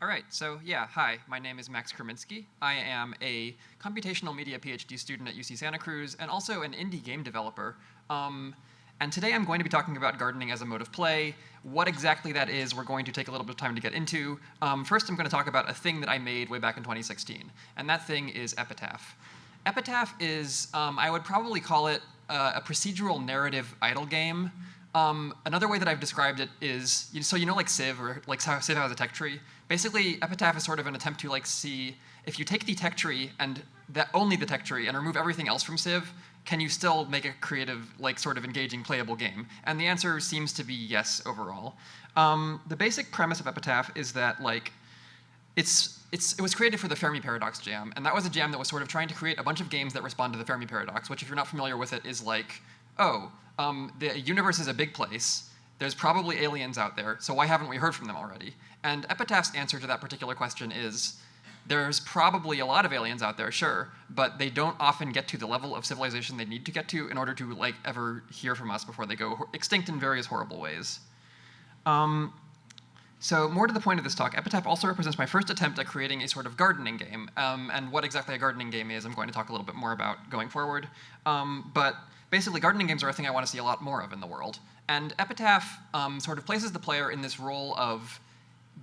All right, so yeah, hi, my name is Max Kreminski. I am a computational media PhD student at UC Santa Cruz and also an indie game developer. And today I'm going to be talking about gardening as a mode of play. What exactly that is, we're going to take a little bit of time to get into. First, I'm going to talk about a thing that I made way back in 2016, and that thing is Epitaph. Epitaph is, I would probably call it a procedural narrative idle game. Another way that I've described it is, so you know like Civ, or like how Civ has a tech tree? Basically, Epitaph is sort of an attempt to like see if you take the tech tree and only the tech tree and remove everything else from Civ, can you still make a creative, like sort of engaging, playable game? And the answer seems to be yes overall. The basic premise of Epitaph is that like it was created for the Fermi Paradox jam, and that was a jam that was sort of trying to create a bunch of games that respond to the Fermi Paradox, which if you're not familiar with it is like, the universe is a big place. There's probably aliens out there, so why haven't we heard from them already? And Epitaph's answer to that particular question is, there's probably a lot of aliens out there, sure, but they don't often get to the level of civilization they need to get to in order to like ever hear from us before they go extinct in various horrible ways. So more to the point of this talk, Epitaph also represents my first attempt at creating a sort of gardening game. And what exactly a gardening game is, I'm going to talk a little bit more about going forward. But basically, gardening games are a thing I want to see a lot more of in the world. And Epitaph sort of places the player in this role of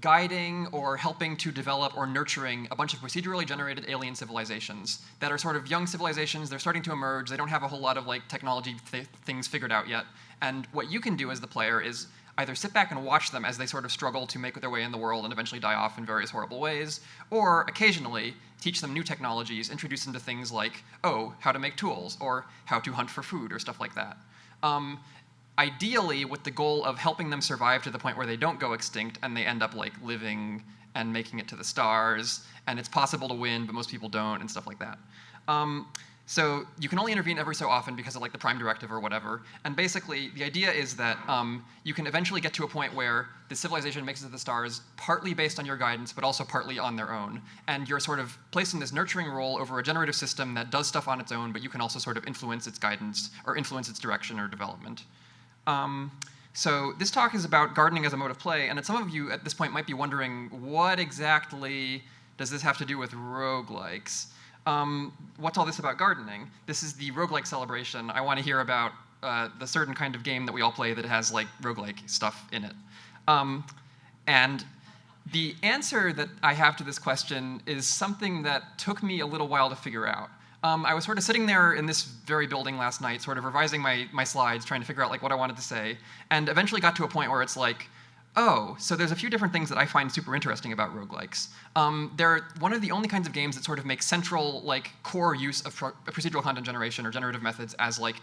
guiding or helping to develop or nurturing a bunch of procedurally generated alien civilizations that are sort of young civilizations. They're starting to emerge. They don't have a whole lot of like technology things figured out yet. And what you can do as the player is either sit back and watch them as they sort of struggle to make their way in the world and eventually die off in various horrible ways, or occasionally teach them new technologies, introduce them to things like, how to make tools, or how to hunt for food, or stuff like that. Ideally, with the goal of helping them survive to the point where they don't go extinct and they end up like living and making it to the stars, and it's possible to win, but most people don't, and stuff like that. So you can only intervene every so often because of like the prime directive or whatever. And basically, the idea is that you can eventually get to a point where the civilization makes it to the stars partly based on your guidance, but also partly on their own. And you're sort of placed in this nurturing role over a generative system that does stuff on its own, but you can also sort of influence its guidance or influence its direction or development. So this talk is about gardening as a mode of play, and some of you at this point might be wondering, what exactly does this have to do with roguelikes? What's all this about gardening? This is the roguelike celebration. I want to hear about the certain kind of game that we all play that has like roguelike stuff in it. And the answer that I have to this question is something that took me a little while to figure out. I was sort of sitting there in this very building last night, sort of revising my slides, trying to figure out like what I wanted to say, and eventually got to a point where it's like, so there's a few different things that I find super interesting about roguelikes. They're one of the only kinds of games that sort of make central, like, core use of procedural content generation or generative methods as, like,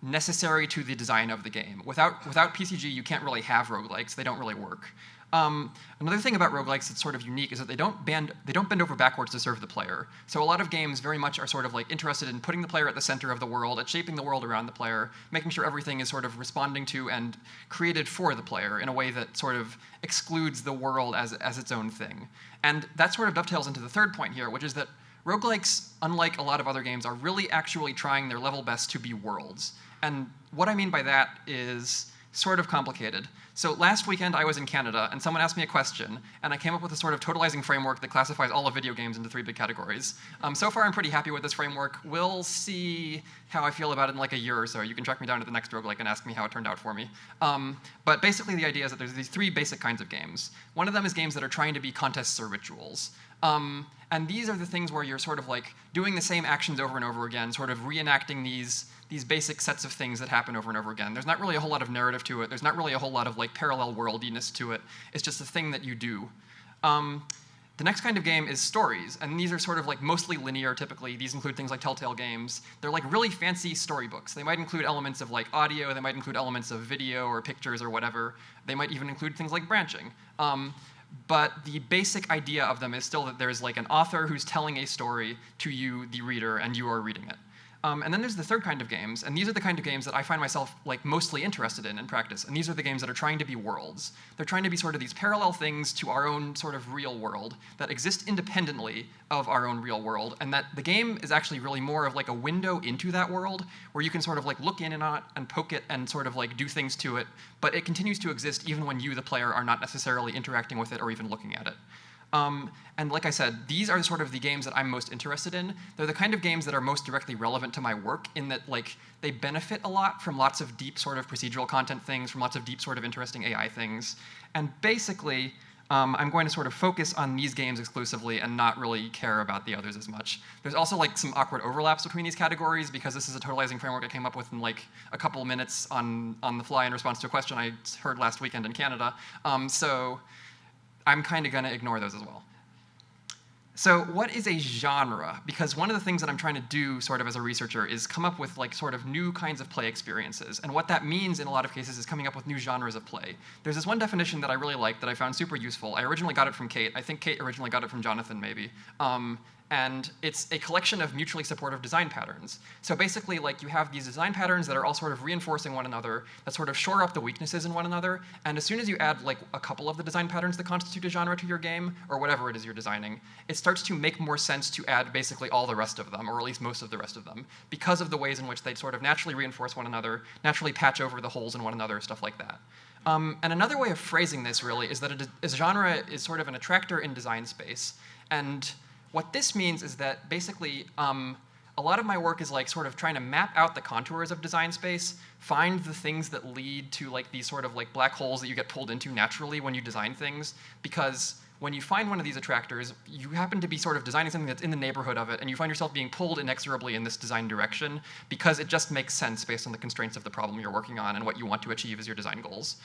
necessary to the design of the game. Without PCG, you can't really have roguelikes. They don't really work. Another thing about roguelikes that's sort of unique is that they don't bend over backwards to serve the player. So a lot of games very much are sort of like interested in putting the player at the center of the world, at shaping the world around the player, making sure everything is sort of responding to and created for the player in a way that sort of excludes the world as its own thing. And that sort of dovetails into the third point here, which is that roguelikes, unlike a lot of other games, are really actually trying their level best to be worlds. And what I mean by that is sort of complicated. So last weekend I was in Canada and someone asked me a question and I came up with a sort of totalizing framework that classifies all of video games into 3 big categories. So far I'm pretty happy with this framework. We'll see how I feel about it in like a year or so. You can track me down to the next roguelike and ask me how it turned out for me. But basically the idea is that there's these 3 basic kinds of games. One of them is games that are trying to be contests or rituals. And these are the things where you're sort of like doing the same actions over and over again, sort of reenacting these basic sets of things that happen over and over again. There's not really a whole lot of narrative to it. There's not really a whole lot of like parallel worldiness to it. It's just a thing that you do. The next kind of game is stories, and these are sort of like mostly linear typically. These include things like Telltale games. They're like really fancy storybooks. They might include elements of like audio, they might include elements of video or pictures or whatever. They might even include things like branching. But the basic idea of them is still that there's like an author who's telling a story to you, the reader, and you are reading it. And then there's the third kind of games, and these are the kind of games that I find myself like mostly interested in practice, and these are the games that are trying to be worlds. They're trying to be sort of these parallel things to our own sort of real world that exist independently of our own real world, and that the game is actually really more of like a window into that world where you can sort of like look in on it and poke it and sort of like do things to it, but it continues to exist even when you, the player, are not necessarily interacting with it or even looking at it. And like I said, these are sort of the games that I'm most interested in. They're the kind of games that are most directly relevant to my work in that like they benefit a lot from lots of deep sort of procedural content things, from lots of deep sort of interesting AI things. And basically, I'm going to sort of focus on these games exclusively and not really care about the others as much. There's also like some awkward overlaps between these categories because this is a totalizing framework I came up with in like a couple of minutes on the fly in response to a question I heard last weekend in Canada. So I'm kind of going to ignore those as well. So what is a genre? Because one of the things that I'm trying to do sort of as a researcher is come up with like sort of new kinds of play experiences. And what that means in a lot of cases is coming up with new genres of play. There's this one definition that I really like that I found super useful. I originally got it from Kate. I think Kate originally got it from Jonathan maybe. And it's a collection of mutually supportive design patterns. So basically, like you have these design patterns that are all sort of reinforcing one another, that sort of shore up the weaknesses in one another. And as soon as you add like a couple of the design patterns that constitute a genre to your game, or whatever it is you're designing, it starts to make more sense to add basically all the rest of them, or at least most of the rest of them, because of the ways in which they sort of naturally reinforce one another, naturally patch over the holes in one another, stuff like that. And another way of phrasing this really is that a genre is sort of an attractor in design space. And what this means is that basically a lot of my work is like sort of trying to map out the contours of design space, find the things that lead to like these sort of like black holes that you get pulled into naturally when you design things, because when you find one of these attractors, you happen to be sort of designing something that's in the neighborhood of it, and you find yourself being pulled inexorably in this design direction because it just makes sense based on the constraints of the problem you're working on and what you want to achieve as your design goals.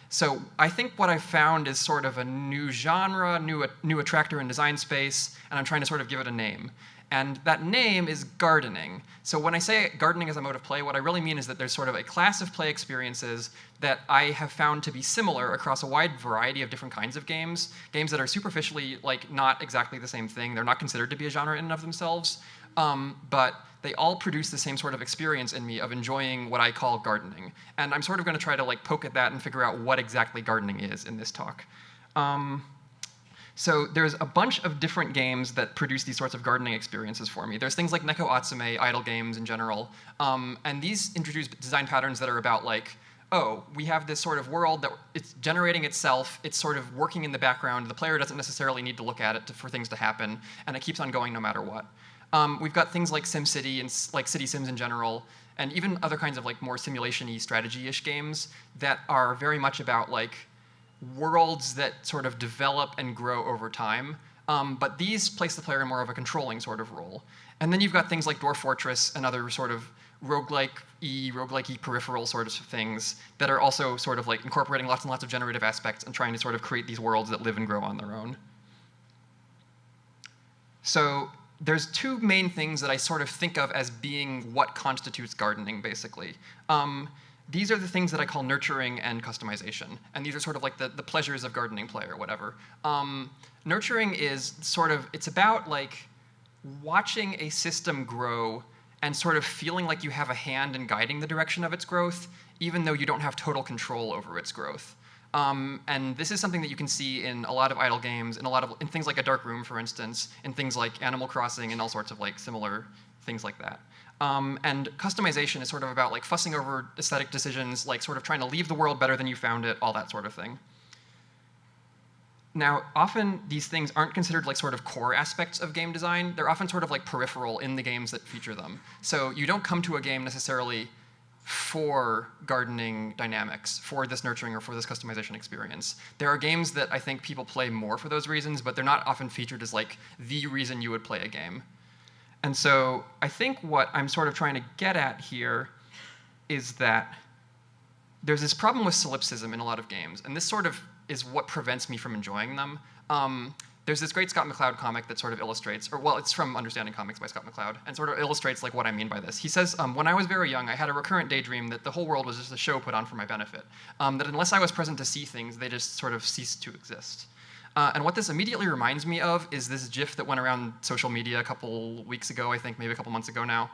So I think what I found is sort of a new genre, new attractor in design space, and I'm trying to sort of give it a name. And that name is gardening. So when I say gardening as a mode of play, what I really mean is that there's sort of a class of play experiences that I have found to be similar across a wide variety of different kinds of games. Games that are superficially like not exactly the same thing. They're not considered to be a genre in and of themselves. But they all produce the same sort of experience in me of enjoying what I call gardening. And I'm sort of going to try to like poke at that and figure out what exactly gardening is in this talk. So there's a bunch of different games that produce these sorts of gardening experiences for me. There's things like Neko Atsume, idle games in general. And these introduce design patterns that are about like, oh, we have this sort of world that it's generating itself, it's sort of working in the background, the player doesn't necessarily need to look at it for things to happen, and it keeps on going no matter what. We've got things like SimCity and like City Sims in general, and even other kinds of like more simulation-y, strategy-ish games that are very much about like worlds that sort of develop and grow over time. But these place the player in more of a controlling sort of role. And then you've got things like Dwarf Fortress and other sort of roguelike-y peripheral sort of things that are also sort of like incorporating lots and lots of generative aspects and trying to sort of create these worlds that live and grow on their own. So there's two main things that I sort of think of as being what constitutes gardening, basically. These are the things that I call nurturing and customization. And these are sort of like the pleasures of gardening play or whatever. Nurturing is sort of, it's about like watching a system grow and sort of feeling like you have a hand in guiding the direction of its growth, even though you don't have total control over its growth. And this is something that you can see in a lot of idle games, in things like A Dark Room, for instance, in things like Animal Crossing and all sorts of like similar things like that. And customization is sort of about like fussing over aesthetic decisions, like sort of trying to leave the world better than you found it, all that sort of thing. Now, often these things aren't considered like sort of core aspects of game design. They're often sort of like peripheral in the games that feature them. So you don't come to a game necessarily for gardening dynamics, for this nurturing or for this customization experience. There are games that I think people play more for those reasons, but they're not often featured as like the reason you would play a game. And so I think what I'm sort of trying to get at here is that there's this problem with solipsism in a lot of games, and this sort of is what prevents me from enjoying them. There's this great Scott McCloud comic that sort of illustrates, or well, it's from Understanding Comics by Scott McCloud, and sort of illustrates like what I mean by this. He says, when I was very young, I had a recurrent daydream that the whole world was just a show put on for my benefit, that unless I was present to see things, they just sort of ceased to exist. And what this immediately reminds me of is this GIF that went around social media a couple weeks ago, I think, maybe a couple months ago now,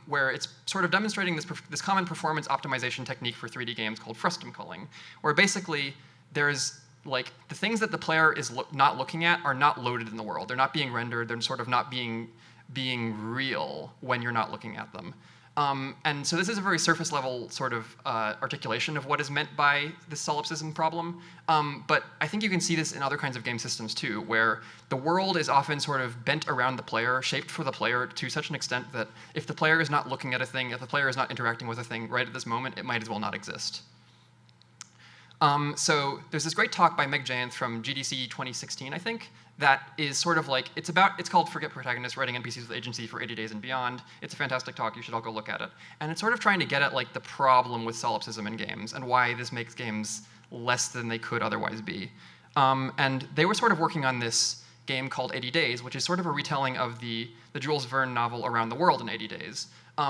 where it's sort of demonstrating this common performance optimization technique for 3D games called frustum culling, where basically there's like the things that the player is not looking at are not loaded in the world. They're not being rendered. They're sort of not being real when you're not looking at them. And so this is a very surface level sort of articulation of what is meant by this solipsism problem. But I think you can see this in other kinds of game systems too, where the world is often sort of bent around the player, shaped for the player to such an extent that if the player is not looking at a thing, if the player is not interacting with a thing right at this moment, it might as well not exist. So there's this great talk by Meg Jayanth from GDC 2016, I think, that is sort of like, it's called Forget Protagonists, Writing NPCs with Agency for 80 Days and Beyond. It's a fantastic talk, you should all go look at it. And it's sort of trying to get at like the problem with solipsism in games and why this makes games less than they could otherwise be. And they were sort of working on this game called 80 Days, which is sort of a retelling of the Jules Verne novel Around the World in 80 Days.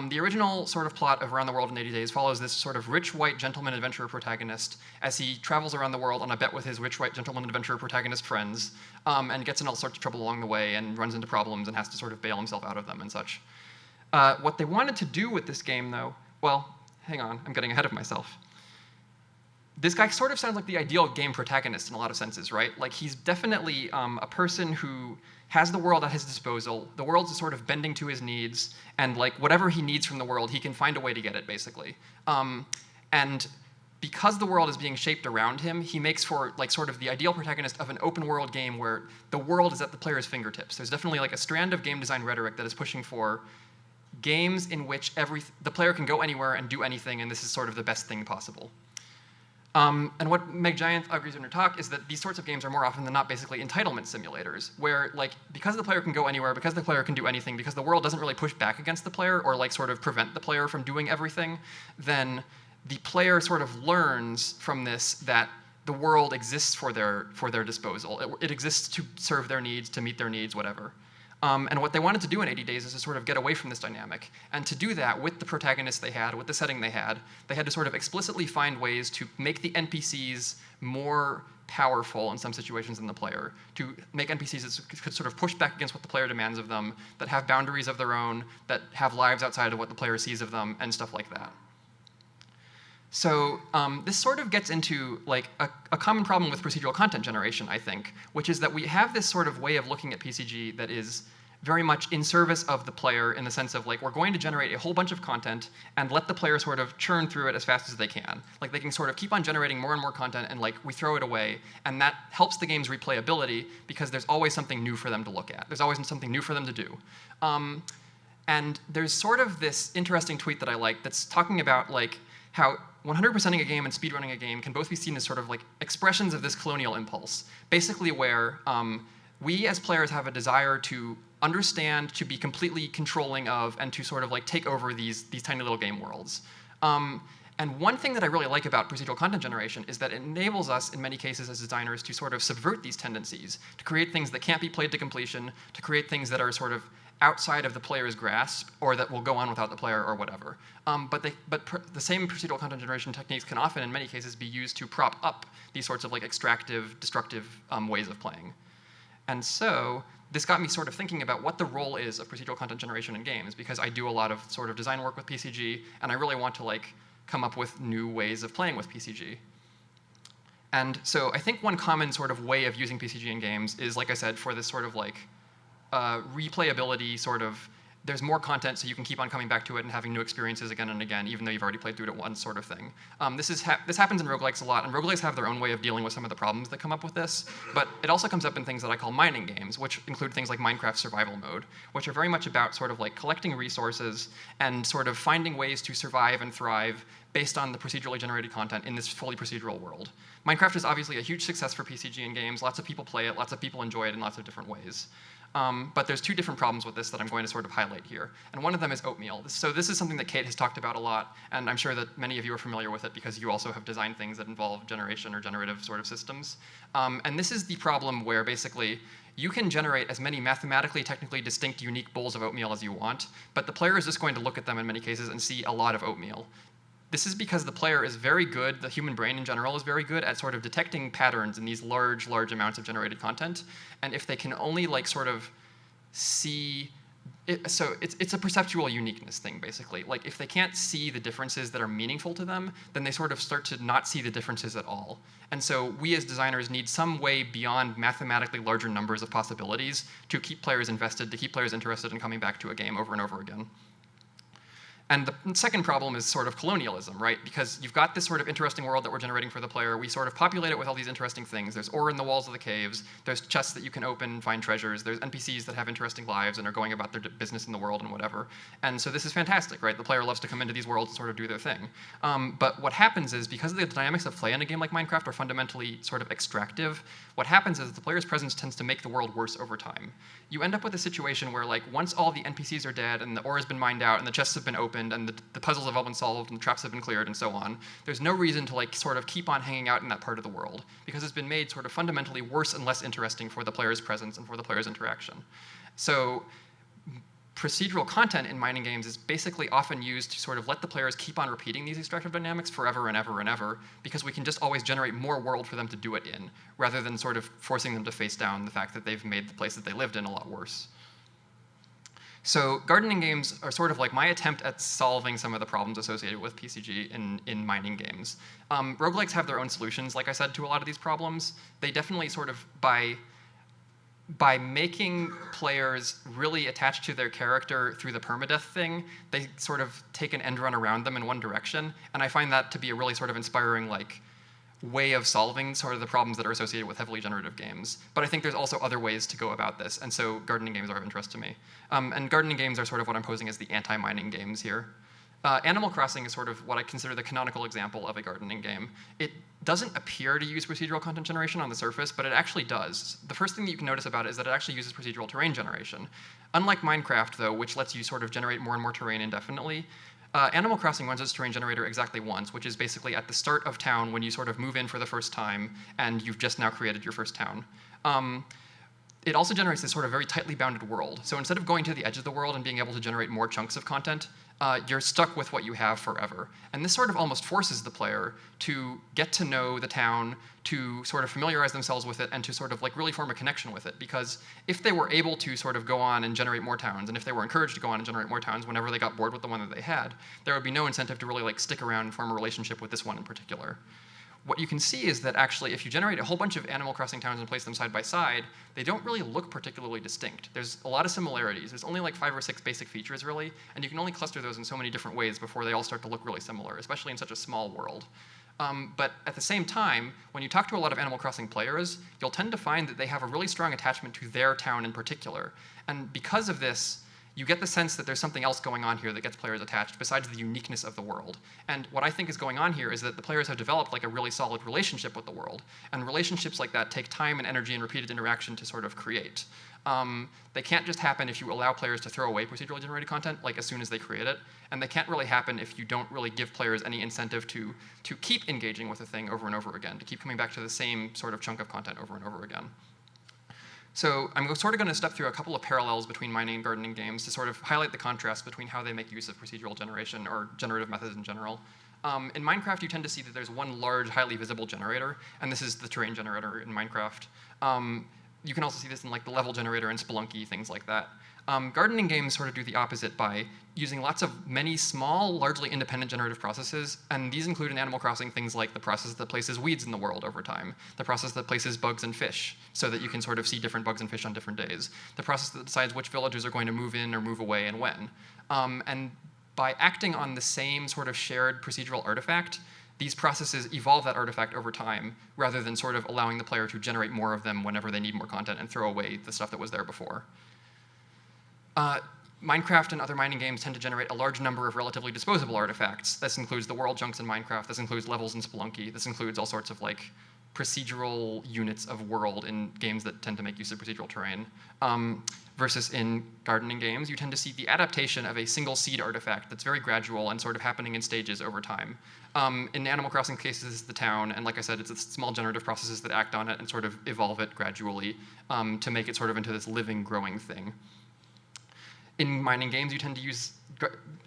The original sort of plot of Around the World in 80 Days follows this sort of rich white gentleman adventurer protagonist as he travels around the world on a bet with his rich white gentleman adventurer protagonist friends, and gets in all sorts of trouble along the way and runs into problems and has to sort of bail himself out of them and such. What they wanted to do with this game, though, well, hang on, I'm getting ahead of myself. This guy sort of sounds like the ideal game protagonist in a lot of senses, right? Like he's definitely a person who has the world at his disposal. The world's sort of bending to his needs, and like whatever he needs from the world, he can find a way to get it, basically. And because the world is being shaped around him, he makes for like sort of the ideal protagonist of an open world game where the world is at the player's fingertips. There's definitely like a strand of game design rhetoric that is pushing for games in which the player can go anywhere and do anything, and this is sort of the best thing possible. And what Meg Jayanth argues in her talk is that these sorts of games are more often than not basically entitlement simulators, where like because the player can go anywhere, because the player can do anything, because the world doesn't really push back against the player or like sort of prevent the player from doing everything, then the player sort of learns from this that the world exists for their disposal. It exists to serve their needs, to meet their needs, whatever. And what they wanted to do in 80 Days is to sort of get away from this dynamic. And to do that with the protagonists they had, with the setting they had to sort of explicitly find ways to make the NPCs more powerful in some situations than the player, to make NPCs that could sort of push back against what the player demands of them, that have boundaries of their own, that have lives outside of what the player sees of them, and stuff like that. So this sort of gets into like a common problem with procedural content generation, I think, which is that we have this sort of way of looking at PCG that is very much in service of the player in the sense of like we're going to generate a whole bunch of content and let the player sort of churn through it as fast as they can. Like they can sort of keep on generating more and more content and like we throw it away, and that helps the game's replayability because there's always something new for them to look at. There's always something new for them to do. And there's sort of this interesting tweet that I like that's talking about like how 100%ing a game and speedrunning a game can both be seen as sort of like expressions of this colonial impulse, basically where we as players have a desire to understand, to be completely controlling of, and to sort of like take over these tiny little game worlds. And one thing that I really like about procedural content generation is that it enables us, in many cases as designers, to sort of subvert these tendencies, to create things that can't be played to completion, to create things that are sort of outside of the player's grasp, or that will go on without the player, or whatever. But the same procedural content generation techniques can often, in many cases, be used to prop up these sorts of like extractive, destructive ways of playing. And so this got me sort of thinking about what the role is of procedural content generation in games, because I do a lot of sort of design work with PCG, and I really want to like come up with new ways of playing with PCG. And so I think one common sort of way of using PCG in games is, like I said, for this sort of like replayability sort of, there's more content so you can keep on coming back to it and having new experiences again and again, even though you've already played through it once sort of thing. This happens in roguelikes a lot, and roguelikes have their own way of dealing with some of the problems that come up with this, but it also comes up in things that I call mining games, which include things like Minecraft survival mode, which are very much about sort of like collecting resources and sort of finding ways to survive and thrive based on the procedurally generated content in this fully procedural world. Minecraft is obviously a huge success for PCG in games. Lots of people play it, lots of people enjoy it in lots of different ways. But there's two different problems with this that I'm going to sort of highlight here. And one of them is Oatmeal. So this is something that Kate has talked about a lot, and I'm sure that many of you are familiar with it because you also have designed things that involve generation or generative sort of systems. And this is the problem where basically you can generate as many mathematically, technically distinct, unique bowls of oatmeal as you want, but the player is just going to look at them in many cases and see a lot of oatmeal. This is because the player is very good, the human brain in general is very good at sort of detecting patterns in these large amounts of generated content. And if they can only like sort of see, so it's a perceptual uniqueness thing, basically. Like if they can't see the differences that are meaningful to them, then they sort of start to not see the differences at all. And so we as designers need some way beyond mathematically larger numbers of possibilities to keep players invested, to keep players interested in coming back to a game over and over again. And the second problem is sort of colonialism, right? Because you've got this sort of interesting world that we're generating for the player. We sort of populate it with all these interesting things. There's ore in the walls of the caves. There's chests that you can open, find treasures. There's NPCs that have interesting lives and are going about their business in the world and whatever. And so this is fantastic, right? The player loves to come into these worlds and sort of do their thing. But what happens is, because the dynamics of play in a game like Minecraft are fundamentally sort of extractive, what happens is the player's presence tends to make the world worse over time. You end up with a situation where, like, once all the NPCs are dead and the ore has been mined out and the chests have been opened and the puzzles have all been solved and the traps have been cleared and so on, there's no reason to, like, sort of keep on hanging out in that part of the world, because it's been made sort of fundamentally worse and less interesting for the player's presence and for the player's interaction. So procedural content in mining games is basically often used to sort of let the players keep on repeating these extractive dynamics forever and ever and ever, because we can just always generate more world for them to do it in, rather than sort of forcing them to face down the fact that they've made the place that they lived in a lot worse. So gardening games are sort of like my attempt at solving some of the problems associated with PCG in mining games. Roguelikes have their own solutions, like I said, to a lot of these problems. They definitely sort of, by making players really attached to their character through the permadeath thing, they sort of take an end run around them in one direction. And I find that to be a really sort of inspiring, like, way of solving sort of the problems that are associated with heavily generative games. But I think there's also other ways to go about this, and so gardening games are of interest to me. And gardening games are sort of what I'm posing as the anti-mining games here. Animal Crossing is sort of what I consider the canonical example of a gardening game. It doesn't appear to use procedural content generation on the surface, but it actually does. The first thing that you can notice about it is that it actually uses procedural terrain generation. Unlike Minecraft, though, which lets you sort of generate more and more terrain indefinitely, Animal Crossing runs its terrain generator exactly once, which is basically at the start of town when you sort of move in for the first time and you've just now created your first town. It also generates this sort of very tightly bounded world. So instead of going to the edge of the world and being able to generate more chunks of content, you're stuck with what you have forever. And this sort of almost forces the player to get to know the town, to sort of familiarize themselves with it, and to sort of like really form a connection with it. Because if they were able to sort of go on and generate more towns, and if they were encouraged to go on and generate more towns whenever they got bored with the one that they had, there would be no incentive to really like stick around and form a relationship with this one in particular. What you can see is that actually if you generate a whole bunch of Animal Crossing towns and place them side by side, they don't really look particularly distinct. There's a lot of similarities. There's only like 5 or 6 basic features really, and you can only cluster those in so many different ways before they all start to look really similar, especially in such a small world. But at the same time, when you talk to a lot of Animal Crossing players, you'll tend to find that they have a really strong attachment to their town in particular. And because of this, you get the sense that there's something else going on here that gets players attached besides the uniqueness of the world. And what I think is going on here is that the players have developed like a really solid relationship with the world. And relationships like that take time and energy and repeated interaction to sort of create. They can't just happen if you allow players to throw away procedurally generated content like as soon as they create it. And they can't really happen if you don't really give players any incentive to keep engaging with a thing over and over again, to keep coming back to the same sort of chunk of content over and over again. So I'm sort of going to step through a couple of parallels between mining and gardening games to sort of highlight the contrast between how they make use of procedural generation or generative methods in general. In Minecraft, you tend to see that there's one large, highly visible generator, and this is the terrain generator in Minecraft. You can also see this in like the level generator and Spelunky, things like that. Gardening games sort of do the opposite by using lots of many small, largely independent generative processes, and these include in Animal Crossing things like the process that places weeds in the world over time, the process that places bugs and fish so that you can sort of see different bugs and fish on different days, the process that decides which villagers are going to move in or move away and when. And by acting on the same sort of shared procedural artifact, these processes evolve that artifact over time rather than sort of allowing the player to generate more of them whenever they need more content and throw away the stuff that was there before. Minecraft and other mining games tend to generate a large number of relatively disposable artifacts. This includes the world chunks in Minecraft. This includes levels in Spelunky. This includes all sorts of like procedural units of world in games that tend to make use of procedural terrain. Versus in gardening games, you tend to see the adaptation of a single seed artifact that's very gradual and sort of happening in stages over time. In Animal Crossing cases, it's the town, and like I said, it's small generative processes that act on it and sort of evolve it gradually to make it sort of into this living, growing thing. In mining games, you tend to use,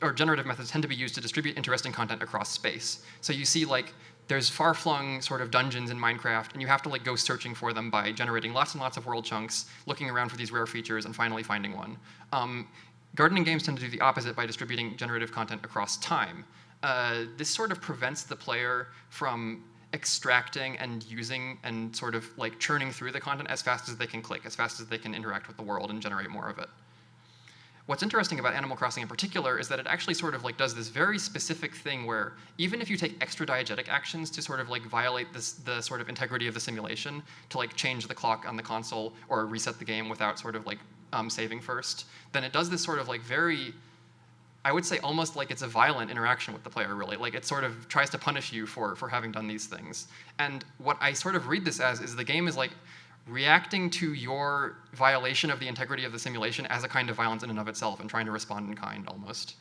or generative methods tend to be used to distribute interesting content across space. So you see like, there's far-flung sort of dungeons in Minecraft, and you have to like go searching for them by generating lots and lots of world chunks, looking around for these rare features, and finally finding one. Gardening games tend to do the opposite by distributing generative content across time. This sort of prevents the player from extracting and using and sort of like churning through the content as fast as they can click, as fast as they can interact with the world and generate more of it. what's interesting about Animal Crossing in particular is that it actually sort of like does this very specific thing where even if you take extra diegetic actions to sort of like violate the sort of integrity of the simulation, to like change the clock on the console or reset the game without sort of like saving first, then it does this sort of like very, I would say almost like it's a violent interaction with the player, really. Like it sort of tries to punish you for having done these things. And what I sort of read this as is the game is like reacting to your violation of the integrity of the simulation as a kind of violence in and of itself and trying to respond in kind, almost.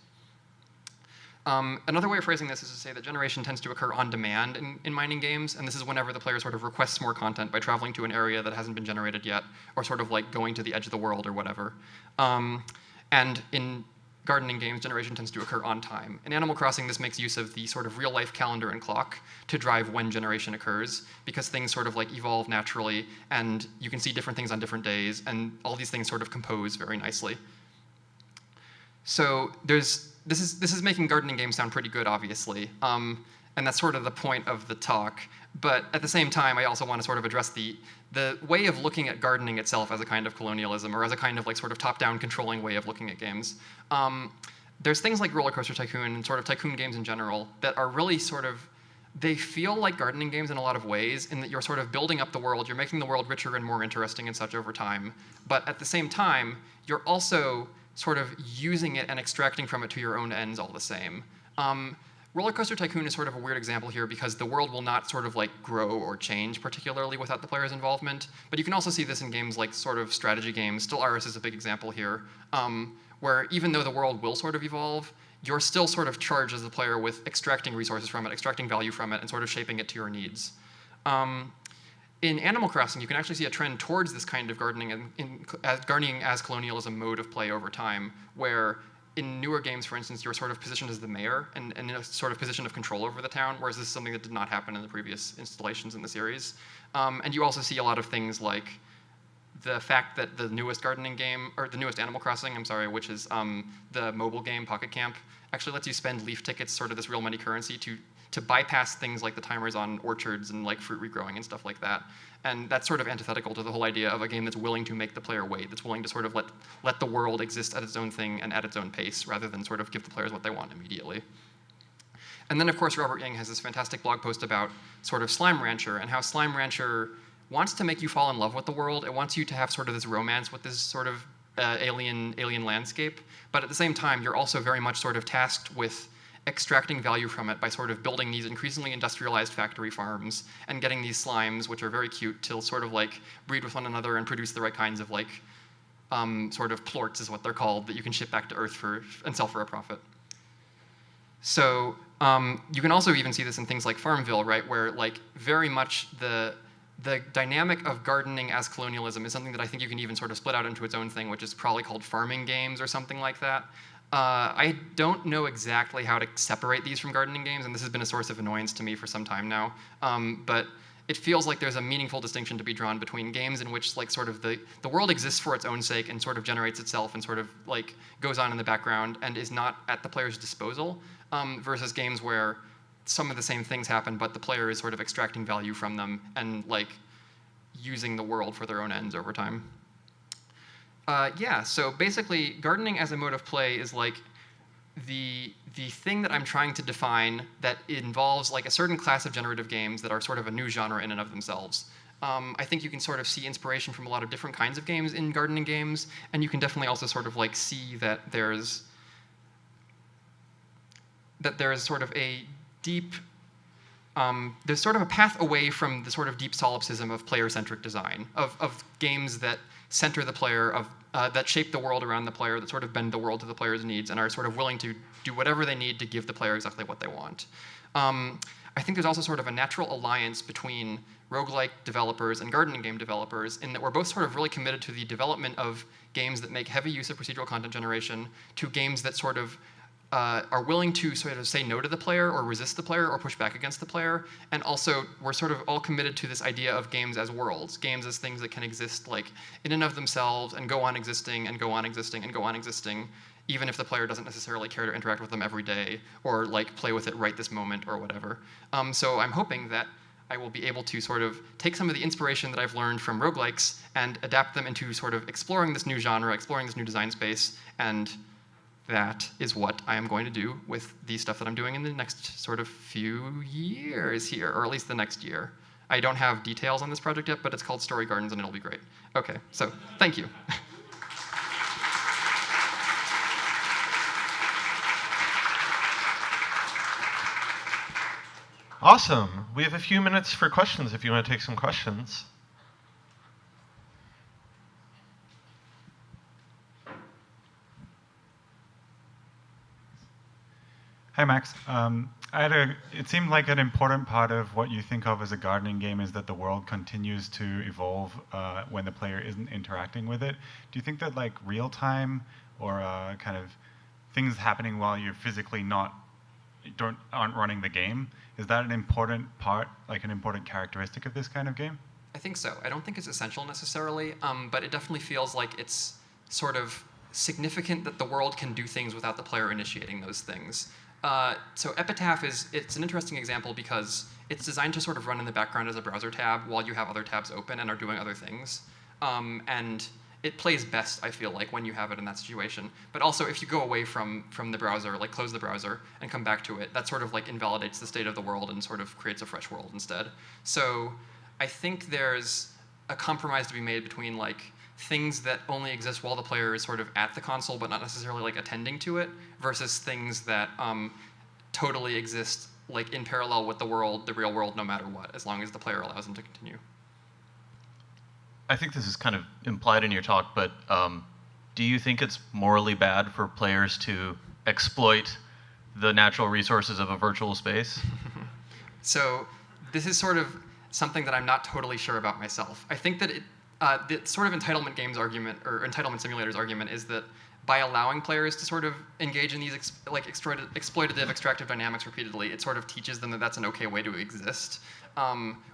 Another way of phrasing this is to say that generation tends to occur on demand in mining games, and this is whenever the player sort of requests more content by traveling to an area that hasn't been generated yet, or sort of like going to the edge of the world or whatever. And in gardening games, generation tends to occur on time. In Animal Crossing, this makes use of the sort of real-life calendar and clock to drive when generation occurs, because things sort of like evolve naturally, and you can see different things on different days, and all these things sort of compose very nicely. So this is making gardening games sound pretty good, obviously, and that's sort of the point of the talk. But at the same time, I also want to sort of address the way of looking at gardening itself as a kind of colonialism, or as a kind of like sort of top-down controlling way of looking at games. There's things like Roller Coaster Tycoon and sort of tycoon games in general that are really sort of, they feel like gardening games in a lot of ways, in that you're sort of building up the world, you're making the world richer and more interesting and such over time. But at the same time, you're also sort of using it and extracting from it to your own ends all the same. Roller Coaster Tycoon is sort of a weird example here because the world will not sort of like grow or change particularly without the player's involvement. But you can also see this in games like sort of strategy games. Stellaris is a big example here, where even though the world will sort of evolve, you're still sort of charged as the player with extracting resources from it, extracting value from it, and sort of shaping it to your needs. In Animal Crossing, you can actually see a trend towards this kind of gardening as colonialism mode of play over time, where in newer games, for instance, you're sort of positioned as the mayor and in a sort of position of control over the town, whereas this is something that did not happen in the previous installations in the series. And you also see a lot of things like the fact that the newest gardening game, or the newest Animal Crossing, I'm sorry, which is the mobile game Pocket Camp, actually lets you spend leaf tickets, sort of this real money currency, to bypass things like the timers on orchards and like fruit regrowing and stuff like that. And that's sort of antithetical to the whole idea of a game that's willing to make the player wait, that's willing to sort of let the world exist at its own thing and at its own pace, rather than sort of give the players what they want immediately. And then, of course, Robert Yang has this fantastic blog post about sort of Slime Rancher and how Slime Rancher wants to make you fall in love with the world. It wants you to have sort of this romance with this sort of alien landscape. But at the same time, you're also very much sort of tasked with extracting value from it by sort of building these increasingly industrialized factory farms and getting these slimes, which are very cute, to sort of like breed with one another and produce the right kinds of like sort of plorts is what they're called, that you can ship back to Earth and sell for a profit. So you can also even see this in things like Farmville, right, where like very much the dynamic of gardening as colonialism is something that I think you can even sort of split out into its own thing, which is probably called farming games or something like that. I don't know exactly how to separate these from gardening games, and this has been a source of annoyance to me for some time now. But it feels like there's a meaningful distinction to be drawn between games in which like sort of the world exists for its own sake and sort of generates itself and sort of like goes on in the background and is not at the player's disposal, versus games where some of the same things happen, but the player is sort of extracting value from them and like using the world for their own ends over time. Yeah, so basically, gardening as a mode of play is like the thing that I'm trying to define that involves like a certain class of generative games that are sort of a new genre in and of themselves. I think you can sort of see inspiration from a lot of different kinds of games in gardening games, and you can definitely also sort of like see that there's sort of a deep there's sort of a path away from the sort of deep solipsism of player-centric design, of games that center the player, that shape the world around the player, that sort of bend the world to the player's needs and are sort of willing to do whatever they need to give the player exactly what they want. I think there's also sort of a natural alliance between roguelike developers and gardening game developers in that we're both sort of really committed to the development of games that make heavy use of procedural content generation, to games that sort of are willing to sort of say no to the player or resist the player or push back against the player. And also, we're sort of all committed to this idea of games as worlds, games as things that can exist like in and of themselves and go on existing and go on existing and go on existing, even if the player doesn't necessarily care to interact with them every day or like play with it right this moment or whatever. So I'm hoping that I will be able to sort of take some of the inspiration that I've learned from roguelikes and adapt them into sort of exploring this new genre, exploring this new design space, and that is what I am going to do with the stuff that I'm doing in the next sort of few years here, or at least the next year. I don't have details on this project yet, but it's called Story Gardens, and it'll be great. Okay, so thank you. Awesome. We have a few minutes for questions if you want to take some questions. Hi, Max. It seemed like an important part of what you think of as a gardening game is that the world continues to evolve when the player isn't interacting with it. Do you think that like real time or kind of things happening while you're physically aren't running the game, is that an important part, like an important characteristic of this kind of game? I think so. I don't think it's essential necessarily, but it definitely feels like it's sort of significant that the world can do things without the player initiating those things. So Epitaph it's an interesting example because it's designed to sort of run in the background as a browser tab while you have other tabs open and are doing other things. And it plays best, I feel like, when you have it in that situation. But also, if you go away from the browser, like close the browser and come back to it, that sort of like invalidates the state of the world and sort of creates a fresh world instead. So I think there's a compromise to be made between like things that only exist while the player is sort of at the console but not necessarily like attending to it, versus things that totally exist like in parallel with the real world, no matter what, as long as the player allows them to continue. I think this is kind of implied in your talk, but do you think it's morally bad for players to exploit the natural resources of a virtual space? So this is sort of something that I'm not totally sure about myself. I think that the sort of entitlement games argument, or entitlement simulators argument, is that by allowing players to sort of engage in these exploitative extractive dynamics repeatedly, it sort of teaches them that that's an okay way to exist,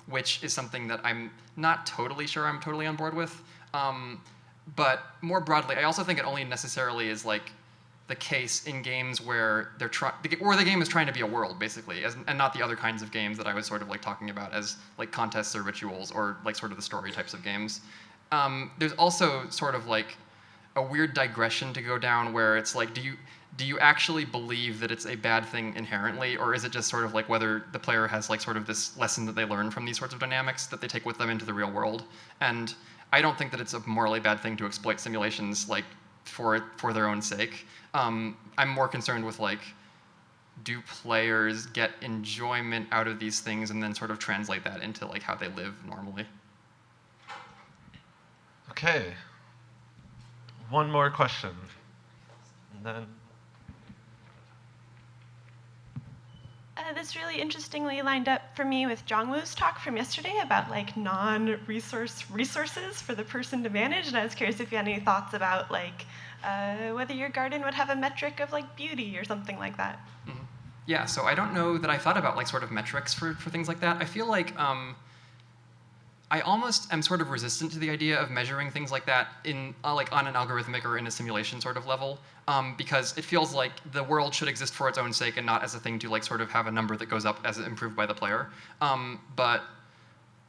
which is something that I'm not totally sure I'm totally on board with. But more broadly, I also think it only necessarily is like the case in games where the game is trying to be a world, basically, and not the other kinds of games that I was sort of like talking about as like contests or rituals or like sort of the story types of games. There's also sort of like a weird digression to go down where it's like, do you actually believe that it's a bad thing inherently, or is it just sort of like whether the player has like sort of this lesson that they learn from these sorts of dynamics that they take with them into the real world? And I don't think that it's a morally bad thing to exploit simulations like for their own sake. I'm more concerned with like, do players get enjoyment out of these things and then sort of translate that into like how they live normally? Okay. One more question. And then this really interestingly lined up for me with Jongwoo's talk from yesterday about like resources for the person to manage, and I was curious if you had any thoughts about like whether your garden would have a metric of like beauty or something like that. Mm-hmm. Yeah, so I don't know that I thought about like sort of metrics for things like that. I feel like I almost am sort of resistant to the idea of measuring things like that in like on an algorithmic or in a simulation sort of level, because it feels like the world should exist for its own sake and not as a thing to like sort of have a number that goes up as improved by the player. But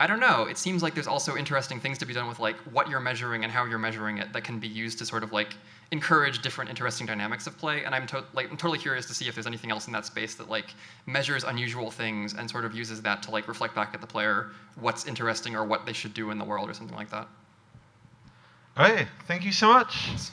I don't know. It seems like there's also interesting things to be done with like what you're measuring and how you're measuring it that can be used to sort of like encourage different interesting dynamics of play. And I'm totally curious to see if there's anything else in that space that like measures unusual things and sort of uses that to like reflect back at the player what's interesting or what they should do in the world or something like that. all right, thank you so much. Thanks.